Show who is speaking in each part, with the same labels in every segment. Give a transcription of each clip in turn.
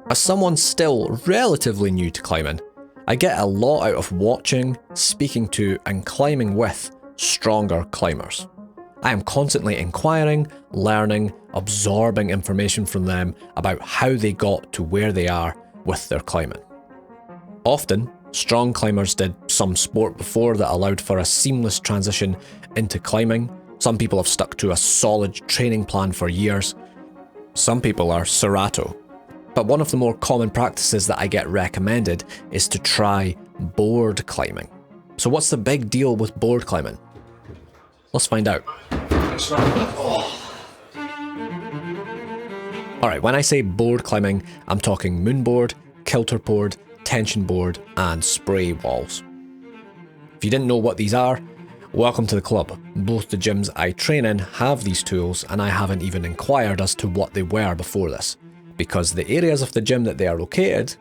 Speaker 1: As someone still relatively new to climbing, I get a lot out of watching, speaking to, and climbing with stronger climbers. I am constantly inquiring, learning, absorbing information from them about how they got to where they are with their climbing. Often, strong climbers did some sport before that allowed for a seamless transition into climbing. Some people have stuck to a solid training plan for years. Some people are Serato. But one of the more common practices that I get recommended is to try board climbing. So what's the big deal with board climbing? Let's find out. Alright, when I say board climbing, I'm talking moonboard, kilterboard, tension board, and spray walls. If you didn't know what these are, welcome to the club. Both the gyms I train in have these tools, and I haven't even inquired as to what they were before this. Because the areas of the gym that they are located,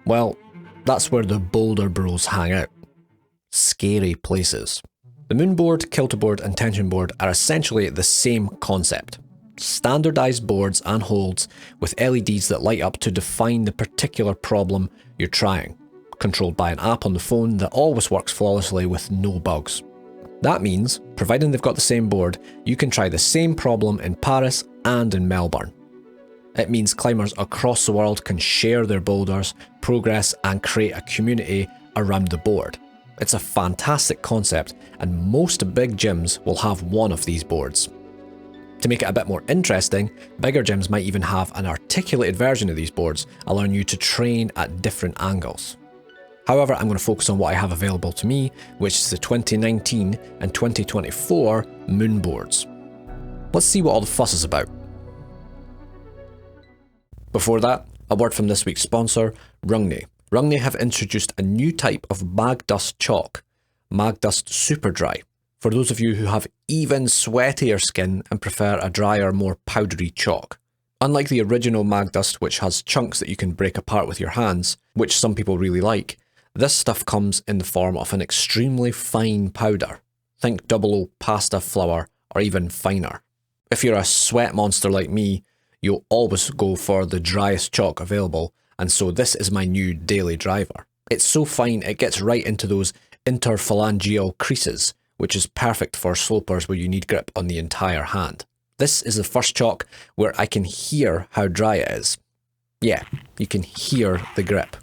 Speaker 1: well, that's where the boulder bros hang out. Scary places. The moonboard, kilterboard, and tension board are essentially the same concept. Standardized boards and holds with LEDs that light up to define the particular problem you're trying, controlled by an app on the phone that always works flawlessly with no bugs. That means, providing they've got the same board, you can try the same problem in Paris and in Melbourne. It means climbers across the world can share their boulders, progress, and create a community around the board. It's a fantastic concept, and most big gyms will have one of these boards. To make it a bit more interesting, bigger gyms might even have an articulated version of these boards, allowing you to train at different angles. However, I'm going to focus on what I have available to me, which is the 2019 and 2024 moonboards. Let's see what all the fuss is about. Before that, a word from this week's sponsor, Rungney. Rungney have introduced a new type of Magdust chalk, Magdust Super Dry, for those of you who have even sweatier skin and prefer a drier, more powdery chalk. Unlike the original Magdust, which has chunks that you can break apart with your hands, which some people really like, this stuff comes in the form of an extremely fine powder. Think 00 pasta flour or even finer. If you're a sweat monster like me, you'll always go for the driest chalk available, and so this is my new daily driver. It's so fine it gets right into those interphalangeal creases, which is perfect for slopers where you need grip on the entire hand. This is the first chalk where I can hear how dry it is. Yeah, you can hear the grip.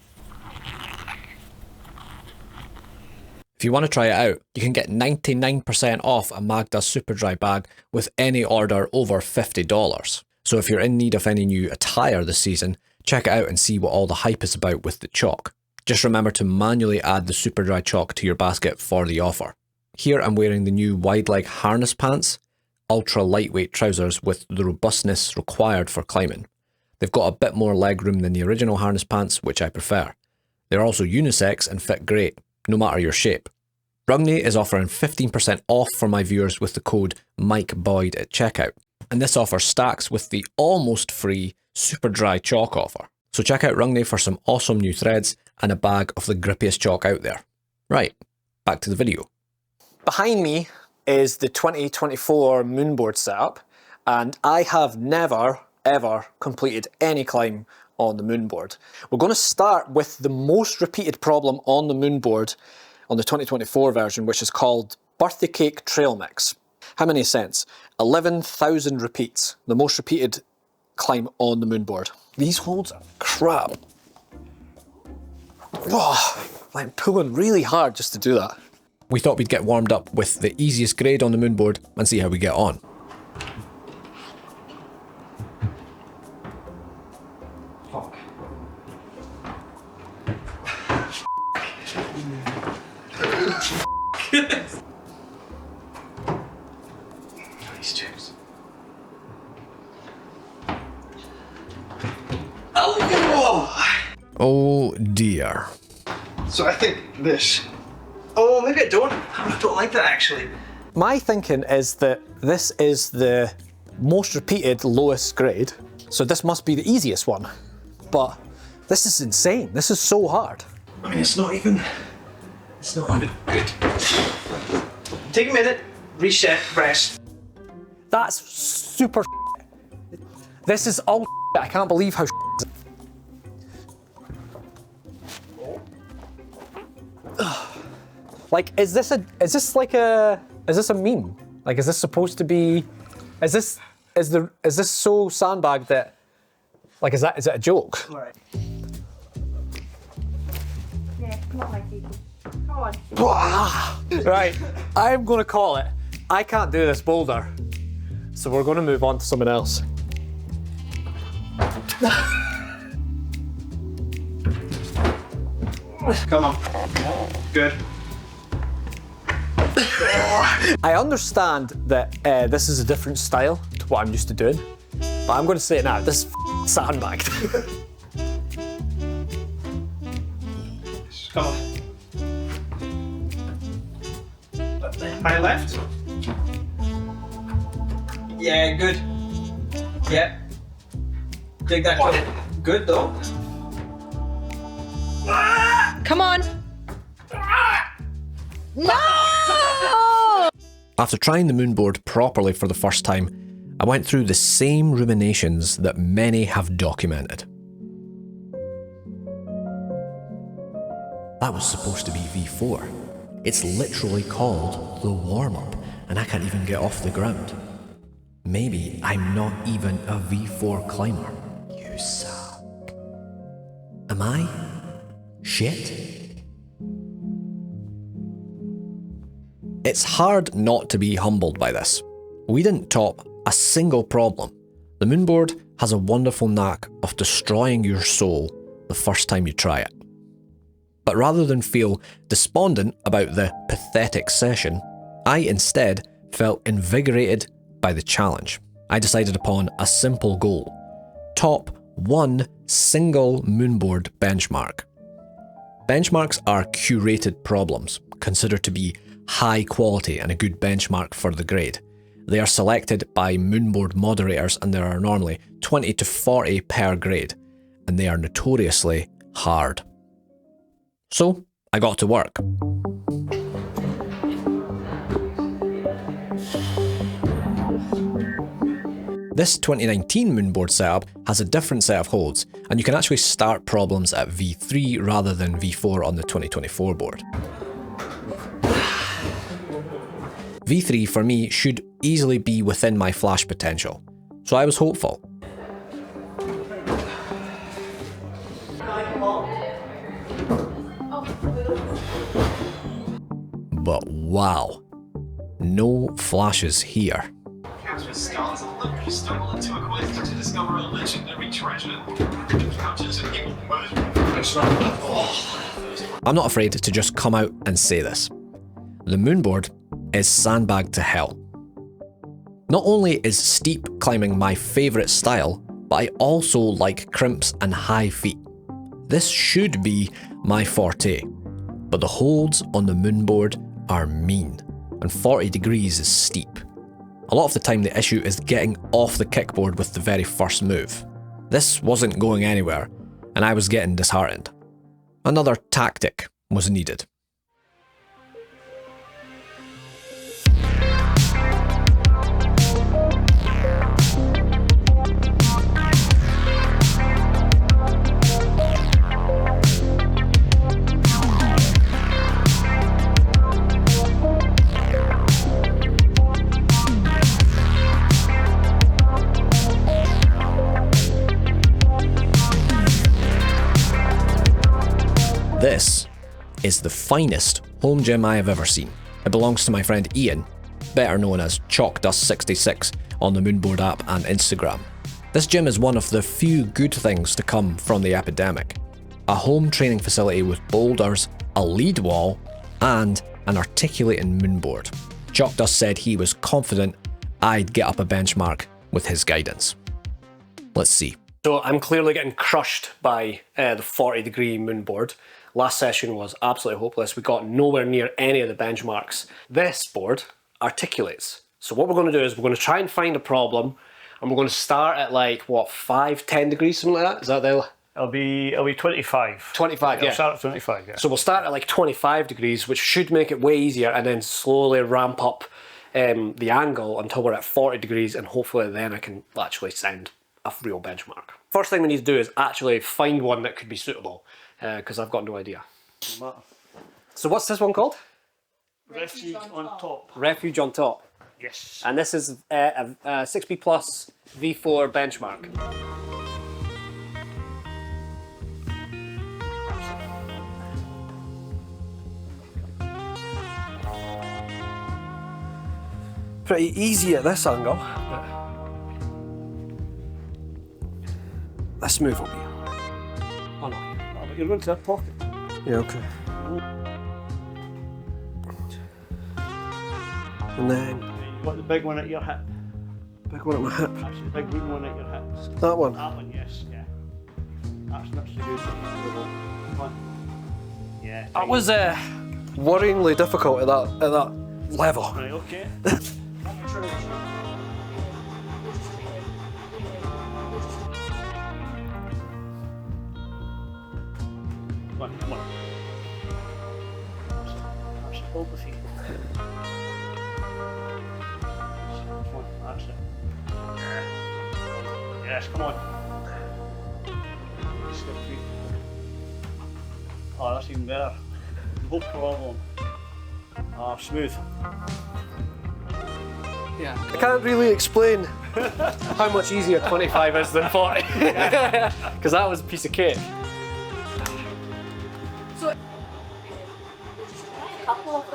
Speaker 1: If you want to try it out, you can get 99% off a Magdust Super Dry bag with any order over $50. So if you're in need of any new attire this season, check it out and see what all the hype is about with the chalk. Just remember to manually add the Super Dry chalk to your basket for the offer. Here I'm wearing the new wide leg harness pants, ultra lightweight trousers with the robustness required for climbing. They've got a bit more leg room than the original harness pants, which I prefer. They're also unisex and fit great, no matter your shape. Rungney is offering 15% off for my viewers with the code MikeBoyd at checkout. And this offer stacks with the almost free Super Dry chalk offer. So check out Rungney for some awesome new threads and a bag of the grippiest chalk out there. Right, back to the video. Behind me is the 2024 moonboard setup, and I have never, ever completed any climb on the moonboard. We're going to start with the most repeated problem on the moonboard on the 2024 version, which is called birthday cake trail mix. How many cents? 11,000 repeats, the most repeated climb on the moonboard. These holds are crap. Oh, I'm pulling really hard just to do that. We thought we'd get warmed up with the easiest grade on the moonboard and see how we get on. Fuck. Nice chips. Oh dear.
Speaker 2: So I think this. Oh, maybe I don't. I don't like that actually.
Speaker 1: My thinking is that this is the most repeated lowest grade, so this must be the easiest one. But this is insane. This is so hard.
Speaker 2: I mean, it's not even good. Take a minute, reset, rest.
Speaker 1: That's super. This is all. I can't believe how. Like, is this a meme? Like, is this supposed to be, is this so sandbagged that, like, is it a joke?
Speaker 3: Right. Yeah, come on, Mikey. Come on.
Speaker 1: Right, I'm gonna call it. I can't do this boulder. So we're gonna move on to something else.
Speaker 2: Come on. Good.
Speaker 1: I understand that this is a different style to what I'm used to doing, but I'm going to say it now, this is sandbagged.
Speaker 2: Come on. My left. Yeah, good. Yeah. Dig that good though.
Speaker 3: Come on. No!
Speaker 1: After trying the Moonboard properly for the first time, I went through the same ruminations that many have documented. That was supposed to be V4. It's literally called the warm-up, and I can't even get off the ground. Maybe I'm not even a V4 climber. You suck. Am I? Shit? It's hard not to be humbled by this. We didn't top a single problem. The Moonboard has a wonderful knack of destroying your soul the first time you try it. But rather than feel despondent about the pathetic session, I instead felt invigorated by the challenge. I decided upon a simple goal: top one single Moonboard benchmark. Benchmarks are curated problems, considered to be high quality and a good benchmark for the grade. They are selected by Moonboard moderators, and there are normally 20 to 40 per grade, and they are notoriously hard. So I got to work. This 2019 Moonboard setup has a different set of holds, and you can actually start problems at V3 rather than V4 on the 2024 board. V3 for me should easily be within my flash potential, so I was hopeful. But wow, no flashes here.
Speaker 4: Capture stars and look, you stumble into a quest to discover a legendary treasure. Captures and evil murder.
Speaker 1: I'm not afraid to just come out and say this. The Moonboard is sandbagged to hell. Not only is steep climbing my favourite style, but I also like crimps and high feet. This should be my forte, but the holds on the Moonboard are mean, and 40 degrees is steep. A lot of the time the issue is getting off the kickboard with the very first move. This wasn't going anywhere, and I was getting disheartened. Another tactic was needed. This is the finest home gym I have ever seen. It belongs to my friend Ian, better known as ChalkDust66 on the Moonboard app and Instagram. This gym is one of the few good things to come from the epidemic. A home training facility with boulders, a lead wall, and an articulating Moonboard. ChalkDust said he was confident I'd get up a benchmark with his guidance. Let's see. So I'm clearly getting crushed by the 40 degree Moonboard. Last session was absolutely hopeless. We got nowhere near any of the benchmarks. This board articulates. So what we're going to do is we're going to try and find a problem, and we're going to start at like, what, 5, 10 degrees, something like that? Is that the...
Speaker 5: It'll be 25.
Speaker 1: 25, yeah.
Speaker 5: It'll start at 25, yeah.
Speaker 1: So we'll start at like 25 degrees, which should make it way easier, and then slowly ramp up the angle until we're at 40 degrees, and hopefully then I can actually send a real benchmark. First thing we need to do is actually find one that could be suitable, because I've got no idea. So what's this one called?
Speaker 5: Refuge on top.
Speaker 6: Refuge on top.
Speaker 5: Yes.
Speaker 6: And this is a 6B plus V4 benchmark. Pretty easy at this angle. This move will be. Oh no.
Speaker 5: Oh, but you're going to that pocket.
Speaker 6: Yeah, okay. And then
Speaker 5: You got the big one at your hip.
Speaker 6: big one at my hip.
Speaker 5: That's the big green one at your hip.
Speaker 6: That one.
Speaker 5: That one, yes, yeah. That's not so good. Come on. Yeah.
Speaker 6: That was worryingly difficult at that level.
Speaker 5: Right, okay. Come on. That's it. Hold the feet. Come on, that's it. Yes, come on. Skip feet. Oh, that's even better. No problem. Ah, smooth.
Speaker 6: Yeah. I can't really explain how much easier 25 is than 40. Because that was a piece of cake.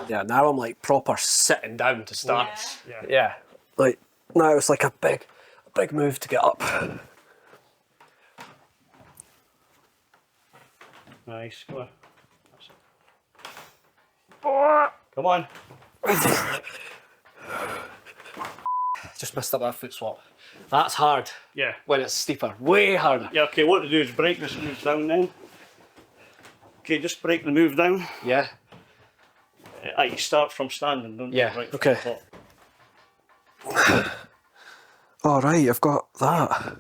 Speaker 6: Yeah, now I'm like proper sitting down to start.
Speaker 5: Yeah.
Speaker 6: Yeah. Like now it's like a big move to get up.
Speaker 5: Nice, come on. That's it. Come on.
Speaker 6: Just messed up that foot swap. That's hard
Speaker 5: Yeah.
Speaker 6: when it's steeper. Way harder.
Speaker 5: Yeah, okay, what to do is break this move down then. Okay, just break the move down.
Speaker 6: Yeah.
Speaker 5: You start from standing, don't
Speaker 6: Yeah,
Speaker 5: you? Right
Speaker 6: okay.
Speaker 5: from the top.
Speaker 6: Oh right, I've got that.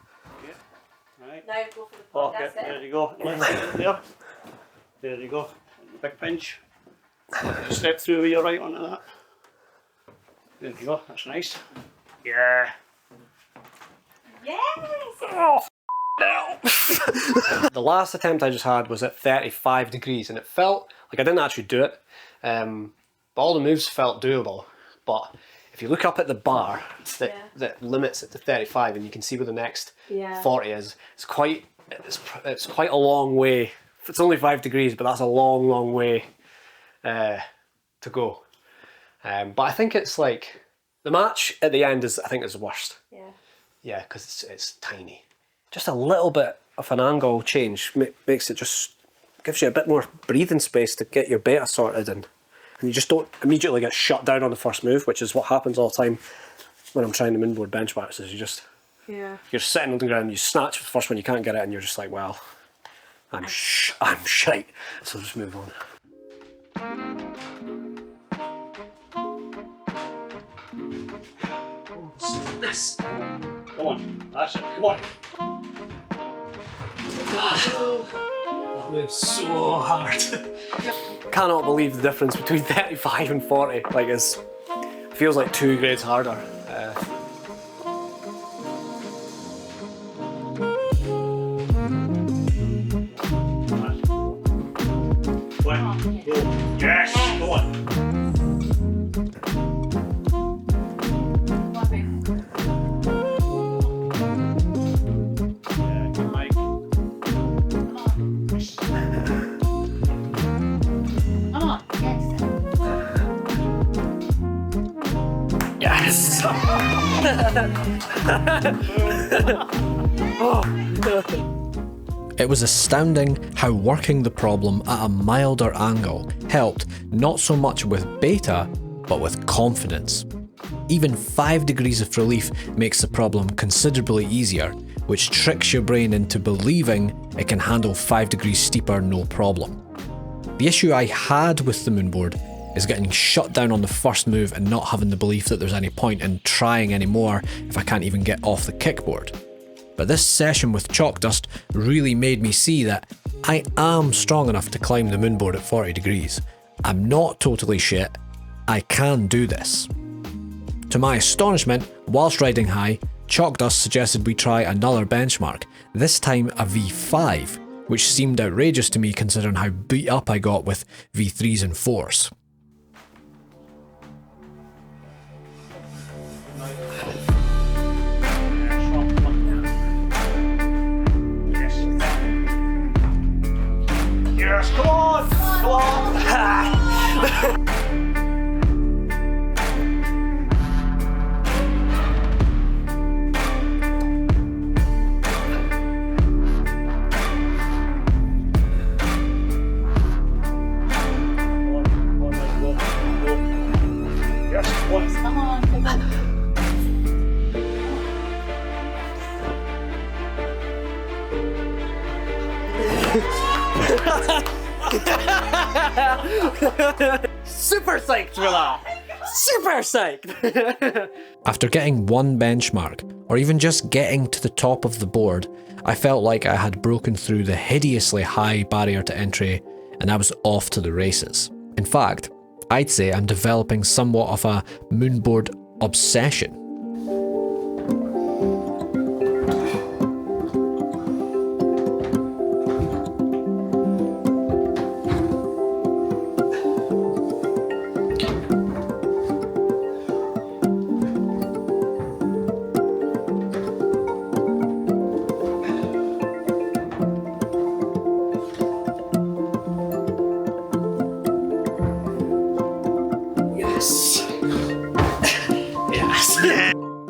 Speaker 5: Right.
Speaker 3: Now go for the pot.
Speaker 5: Okay,
Speaker 3: That's it.
Speaker 5: there you go. There. There you go. Big pinch. Step through with your right onto that. There you go, that's nice. Yeah.
Speaker 3: Yes!
Speaker 6: The last attempt I just had was at 35 degrees and it felt like I didn't actually do it. But all the moves felt doable. But if you look up at the bar that limits it to 35 and you can see where the next 40 is, it's quite a long way. It's only 5 degrees, but that's a long way to go. But I think it's like the match at the end is the worst.
Speaker 3: Yeah.
Speaker 6: Yeah, because it's tiny. Just a little bit of an angle change makes it just gives you a bit more breathing space to get your beta sorted in. And you just don't immediately get shut down on the first move, which is what happens all the time when I'm trying the Moonboard benchmarks. Is you're sitting on the ground, you snatch the first one, you can't get it, and you're just like, well, I'm shite. So just move on.
Speaker 2: This.
Speaker 5: Come on, that's it, come on.
Speaker 6: That move's so hard. Cannot believe the difference between 35 and 40. Like it feels like 2 grades harder.
Speaker 5: Yes, go on.
Speaker 6: Yes!
Speaker 1: It was astounding how working the problem at a milder angle helped not so much with beta, but with confidence. Even 5 degrees of relief makes the problem considerably easier, which tricks your brain into believing it can handle 5 degrees steeper no problem. The issue I had with the Moonboard is getting shut down on the first move and not having the belief that there's any point in trying anymore if I can't even get off the kickboard. But this session with chalk dust really made me see that I am strong enough to climb the Moonboard at 40 degrees. I'm not totally shit, I can do this. To my astonishment, whilst riding high, chalk dust suggested we try another benchmark, this time a V5, which seemed outrageous to me considering how beat up I got with V3s and 4s.
Speaker 5: Yes, come on! Come on!
Speaker 3: Come on, come on.
Speaker 6: Super psyched for that! Super psyched!
Speaker 1: After getting one benchmark, or even just getting to the top of the board, I felt like I had broken through the hideously high barrier to entry and I was off to the races. In fact, I'd say I'm developing somewhat of a Moonboard obsession.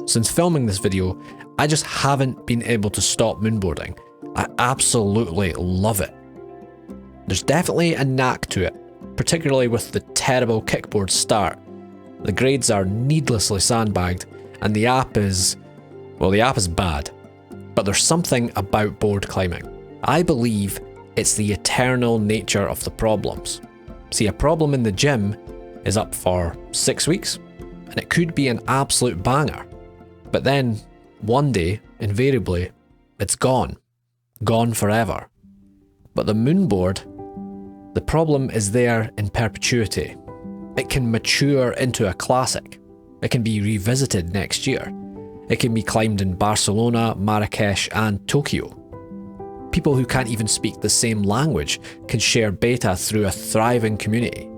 Speaker 1: Since filming this video, I just haven't been able to stop moonboarding. I absolutely love it. There's definitely a knack to it, particularly with the terrible kickboard start. The grades are needlessly sandbagged, and the app is, well, the app is bad. But there's something about board climbing. I believe it's the eternal nature of the problems. See, a problem in the gym is up for 6 weeks, and it could be an absolute banger. But then, one day, invariably, it's gone. Gone forever. But the Moonboard, the problem is there in perpetuity. It can mature into a classic. It can be revisited next year. It can be climbed in Barcelona, Marrakesh, and Tokyo. People who can't even speak the same language can share beta through a thriving community.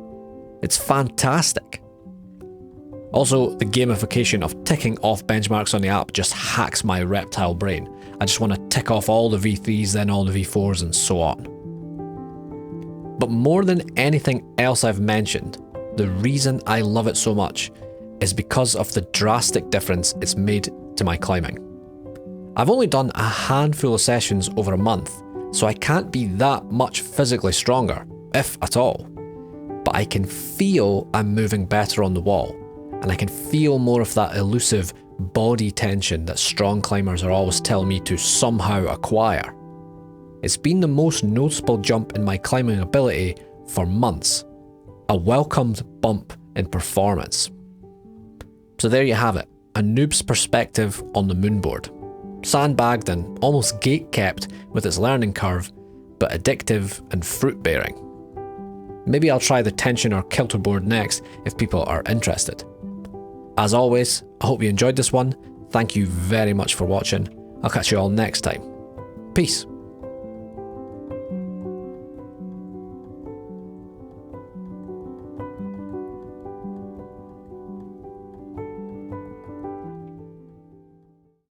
Speaker 1: It's fantastic. Also, the gamification of ticking off benchmarks on the app just hacks my reptile brain. I just want to tick off all the V3s, then all the V4s, and so on. But more than anything else I've mentioned, the reason I love it so much is because of the drastic difference it's made to my climbing. I've only done a handful of sessions over a month, so I can't be that much physically stronger, if at all. But I can feel I'm moving better on the wall. And I can feel more of that elusive body tension that strong climbers are always telling me to somehow acquire. It's been the most noticeable jump in my climbing ability for months. A welcomed bump in performance. So there you have it, a noob's perspective on the Moonboard. Sandbagged and almost gate-kept with its learning curve, but addictive and fruit-bearing. Maybe I'll try the tension or kilter board next if people are interested. As always, I hope you enjoyed this one. Thank you very much for watching. I'll catch you all next time. Peace.